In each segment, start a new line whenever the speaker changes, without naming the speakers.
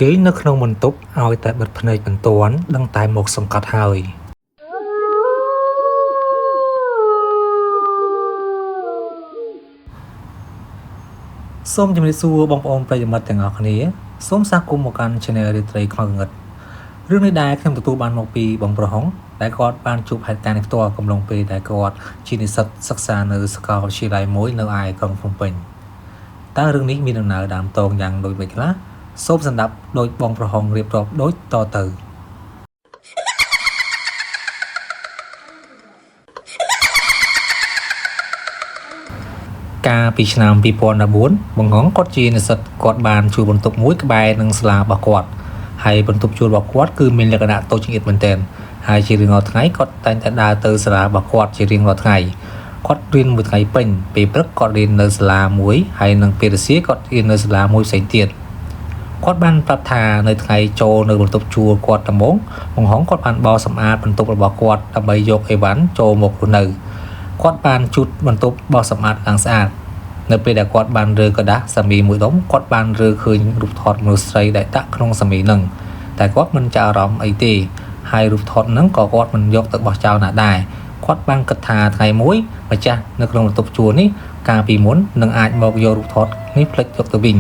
គេនៅក្នុងបន្ទប់ឲ្យតែបិទភ្នែកមិនទាន់ដឹងតែមកសង្កត់ហើយសូមជម្រាបសួរបងប្អូនប្រិយមិត្តទាំងអស់គ្នាសូមស្វាគមន៍មកកាន់ Channel រាត្រីខ្មៅងងឹតរឿងនេះដែរខ្ញុំទទួលបានមកពីបងប្រុសហុងដែលគាត់បានជួបហេតុការណ៍នេះផ្ទាល់កំឡុងពេលដែលគាត់ជានិស្សិតសិក្សានៅសាកលវិទ្យាល័យមួយនៅឯក្រុងភ្នំពេញតើរឿងនេះមានដំណើរដើមតងយ៉ាងដូចម៉េចខ្លះសូមស្ដាប់ដោយបងប្រុសហុងរៀបរាប់ដូចតទៅកាលពីឆ្នាំ2014បងហុងគាត់ជានិស្សិតគាត់បានជួលបន្ទប់មួយក្បែរនឹងសាលារបស់គាត់ហើយបន្ទប់ជួលរបស់គាត់គឺមានលក្ខណៈតូចចង្អៀតមែនទែនហើយជារៀងរាល់ថ្ងៃគាត់តែងតែដើរទៅសាលារបស់គាត់ជារៀងរាល់ថ្ងៃគាត់រៀនមួយថ្ងៃពេញពេលព្រឹកគាត់រៀននៅសាលាមួយហើយនឹងពេលរសៀលគាត់រៀននៅសាលាមួយផ្សេងទៀតគាត់បានប្រាប់ថានៅថ្ងៃចូលនៅបន្ទប់ជួលគាត់ដំបូងបងហុងគាត់បានបោសសម្អាតបន្ទប់របស់គាត់ដើម្បីយកអីវ៉ាន់ចូលមករស់នៅគាត់បានជូតបន្ទប់បោសសម្អាតឡើងស្អាតនៅពេលដែលគាត់បានរើក្រដាសសាមីមួយដុំគាត់បានរើឃើញរូបថតមនុស្សស្រីដែលដាក់ក្នុងសាមីនឹងតែគាត់មិនចាប់អារម្មណ៍អីទេហើយរូបថតនឹងក៏គាត់មិនយកទៅបោះចោលណាដែរគាត់បានគិតថាថ្ងៃមួយម្ចាស់នៅក្នុងបន្ទប់ជួលនេះកាលពីមុននឹងអាចមកយករូបថតនេះផ្លេចយកទៅវិញ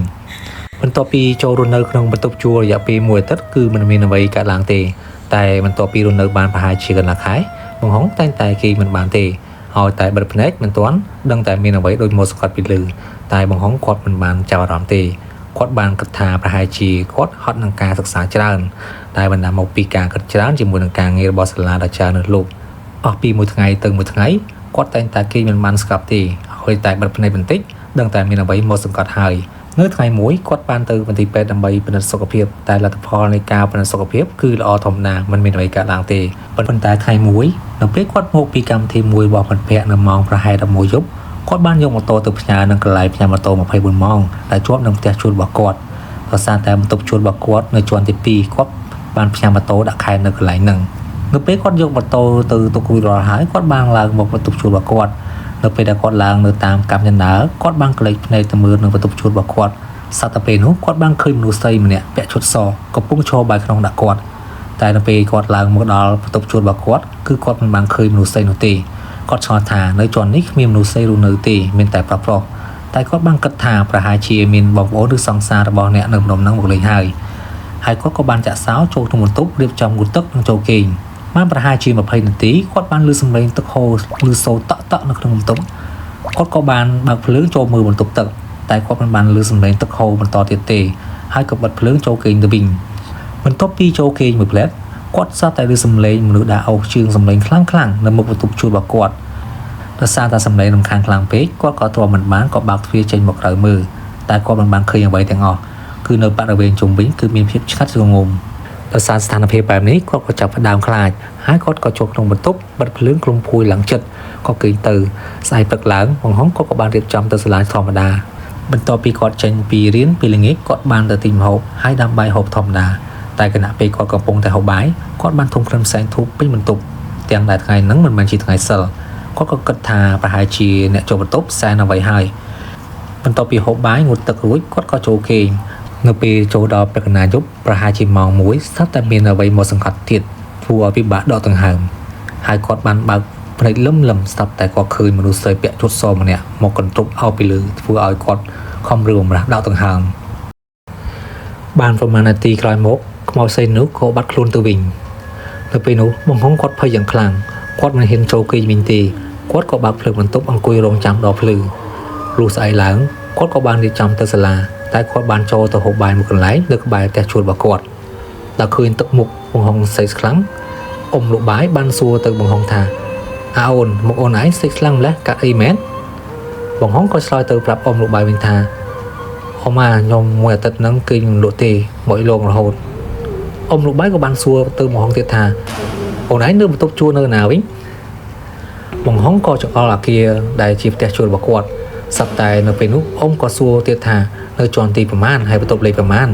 បន្ទាប់ពីចូលរស់នៅក្នុងបន្ទប់ជួលរយៈពេល1អាទិត្យគឺមិនមានអ្វីកើតឡើងទេតែបន្ទាប់ពីរស់នៅបានប្រហែលជាកន្លះខែបងហុងតែងតែគេមិនបានទេឲ្យតែបិទភ្នែកមិនទាន់ដឹងតែមានអ្វីដូចមកសង្កត់ពីលើតែបងហុងគាត់មិនបានចាប់អារម្មណ៍ទេគាត់បានគិតថាប្រហែលជាគាត់ហត់នឹងការសិក្សាច្រើនតែបណ្ដាមកពីការគិតច្រើនជាមួយនឹងការងាររបស់សាលាដ៏ច្រើននៅលោកអស់ពីមួយថ្ងៃទៅមួយថ្ងៃគាត់តែងតែគេមិនបានស្កាប់ទេឲ្យតែបិទភ្នែកបន្តិចដឹងតែមានអ្វីមកសង្កត់ហើយនៅថ្ងៃមួយគាត់បានទៅមន្ទីរពេទ្យដើម្បីពិនិត្យសុខភាពតែលទ្ធផលនៃការពិនិត្យសុខភាពគឺល្អធម្មតាមិនមានអ្វីកើតឡើងទេប៉ុន្តែថ្ងៃមួយនៅពេលគាត់មកពីកម្មវិធីមួយរបស់មិត្តភ័ក្តិនៅម៉ោងប្រហែល11យប់គាត់បានយកម៉ូតូទៅផ្ញើនឹងកន្លែងផ្ញើម៉ូតូ24ម៉ោងដែលជាប់នឹងផ្ទះជួលរបស់គាត់ដោយសារតែបន្ទប់ជួលរបស់គាត់នៅជាន់ទី2គាត់បានផ្ញើម៉ូតូដាក់ខែនៅកន្លែងហ្នឹងនៅពេលគាត់យកម៉ូតូទៅទុករួចរាល់ហើយគាត់បានឡើងមកបន្ទប់ជួលរបស់គាត់នៅពេលដែលគាត់ឡើងនៅតាមកម្មចនាគាត់បានក្លែកភ្នែកទៅមើលនឹងបន្ទប់ជួលរបស់គាត់សត្វតែពេលនោះគាត់បានឃើញមនុស្សស្រីម្នាក់ពាក់ឈុតសកំពុងឈរបែរក្នុងដាក់គាត់តែនៅពេលគាត់ឡើងមកដល់បន្ទប់ជួលរបស់គាត់គឺគាត់មិនបានឃើញមនុស្សស្រីនោះទេគាត់ឆ្ងល់ថានៅជាន់នេះគ្មានមនុស្សស្រីរស់នៅទេមានតែប្រុសតែគាត់បានគិតថាប្រហែលជាមានបងប្អូនឬសង្សាររបស់អ្នកនៅម្ដុំហ្នឹងមកលេងហើយគាត់ក៏បានចាក់សោចូលក្នុងបន្ទប់រៀបចំងូតទឹកនិងចូលគេងបានប្រហែលជា20នាទីគាត់បានឮសំឡេងទឹកហូរឬសូរតក់នៅក្នុងបន្ទប់គាត់ក៏បានបើកភ្លើងចូលមើលបន្ទប់ទឹកតែគាត់មិនបានឮសំឡេងទឹកហូរបន្តទៀតទេហើយក៏បិទភ្លើងចូលគេងទៅវិញបន្ទាប់ពីចូលគេងមួយផ្លែតគាត់សត្វតែឮសំឡេងមនុស្សដាក់អូសជើងសំឡេងខ្លាំងនៅមុខបន្ទប់ជួលរបស់គាត់ដោយសារតែសំឡេងរំខានខ្លាំងពេកគាត់ក៏ទ្រាំមិនបានក៏បើកទ្វារចេញមកក្រៅមើលតែគាត់មិនបានឃើញអ្វីទាំងអស់គឺនៅបរិវេណជុំវិញគឺមានភាពឆ្ងាត់ស្រងំដោយសារស្ថានភាពបែបនេះគាត់ក៏ចាប់ផ្ដើមខ្លាចហើយគាត់ក៏ចូលក្នុងបន្ទប់បិទភ្លើងគ្រុំភួយឡើងចិត្តក៏គេងទៅស្អែកព្រឹកឡើងបងហុងគាត់ក៏បានរៀបចំទៅសាលាធម្មតាបន្ទាប់ពីគាត់ចេញពីរៀនពេលល្ងាចគាត់បានទៅទិញម្ហូបហើយដាំបាយហូបធម្មតាតែគណៈពេលគាត់កំពុងតែហូបបាយគាត់បានធំក្លិនផ្សែងធូបពេញបន្ទប់ទាំងដែលថ្ងៃហ្នឹងមិនមែនជាថ្ងៃសិលគាត់ក៏គិតថាប្រហែលជាអ្នកចូលបន្ទប់សែនអ្វីហើយបន្ទាប់ពីហូបបាយងូតទឹករួចគាត់ក៏ចូលគេងនៅពេលចូលដល់ព្រឹកណាយប់ប្រហែលជាម៉ោង1ស្រាប់តែមានអ្វីមកសង្កត់ទៀតធ្វើឲ្យពិបាកដកដង្ហើមហើយគាត់បានបើកភ្នែកលឹមស្រាប់តែគាត់ឃើញមនុស្សស្រីពាក់ឈុតសម្នាក់មកកន្ទប់អោបពីលើធ្វើឲ្យគាត់ខំរើបំរាស់ដកដង្ហើមបានប្រហែលនាទីក្រោយមកខ្មោចស្រីនោះក៏បាត់ខ្លួនទៅវិញនៅពេលនោះបងហុងគាត់ភ័យយ៉ាងខ្លាំងគាត់មិនហ៊ានចូលគេងវិញទេគាត់ក៏បើកភ្លើងបន្ទប់អង្គុយរងចាំដល់ភ្លឺលុះស្អែកឡើងគាត់ក៏បានរៀបចំទៅសាលាតែគាត់បានចូលទៅហូបបាយមួយកន្លែងនៅក្បែរផ្ទះជួលរបស់គាត់ដល់ឃើញទឹកមុខបងហុងសេកខ្លាំងអ៊ំលោកបាយបានសួរទៅបងហុងថាអូនមកអូនឯងសេកខ្លាំងម្ល៉េះកាត់អីមែនបងហុងក៏ឆ្លើយទៅប្រាប់អ៊ំលោកបាយវិញថាអ៊ំខ្ញុំមួយអាទិត្យហ្នឹងគេមិនលក់ទេមកលងរហូតអ៊ំលោកបាយក៏បានសួរទៅបងហុងទៀតថាអូនឯងនៅបន្ទប់ជួលនៅណាវិញបងហុងក៏ចង្អុលអាគារដែលជាផ្ទះជួលរបស់គាត់សប្តាហ៍នៅពេលនោះអ៊ំក៏សួរទៀតថានៅជាន់ទីប្រមាណហើយបន្ទប់លេខប្រមាណ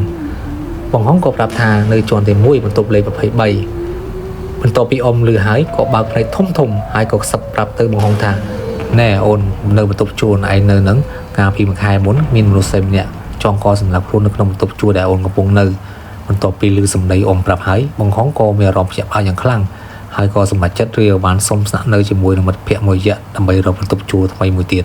បងហុងក៏ប្រាប់ថានៅជាន់ទី1បន្ទប់លេខ23បន្ទាប់ពីអ៊ំលឺហើយក៏បើកភ្នែកធំហើយក៏ខ្សឹបប្រាប់ទៅបងហុងថាណែអូននៅបន្ទប់ជួលឯងនៅហ្នឹងកាលពីមួយខែមុនមានមនុស្សស្រីម្នាក់ចងកសម្លាប់ខ្លួននៅក្នុងបន្ទប់ជួលដែលអូនកំពុងនៅ បន្ទាប់ពីឮសម្ដីអ៊ំប្រាប់ហើយបង្ហងក៏មានអារម្មណ៍ភ្ញាក់ផ្អើលយ៉ាងខ្លាំងហើយក៏សម្រេចចិត្តរាវបានសុំស្នាក់នៅជាមួយនឹងមិត្តភក្តិមួយរយៈដើម្បីរកបន្ទប់ជួលថ្មីមួយទៀត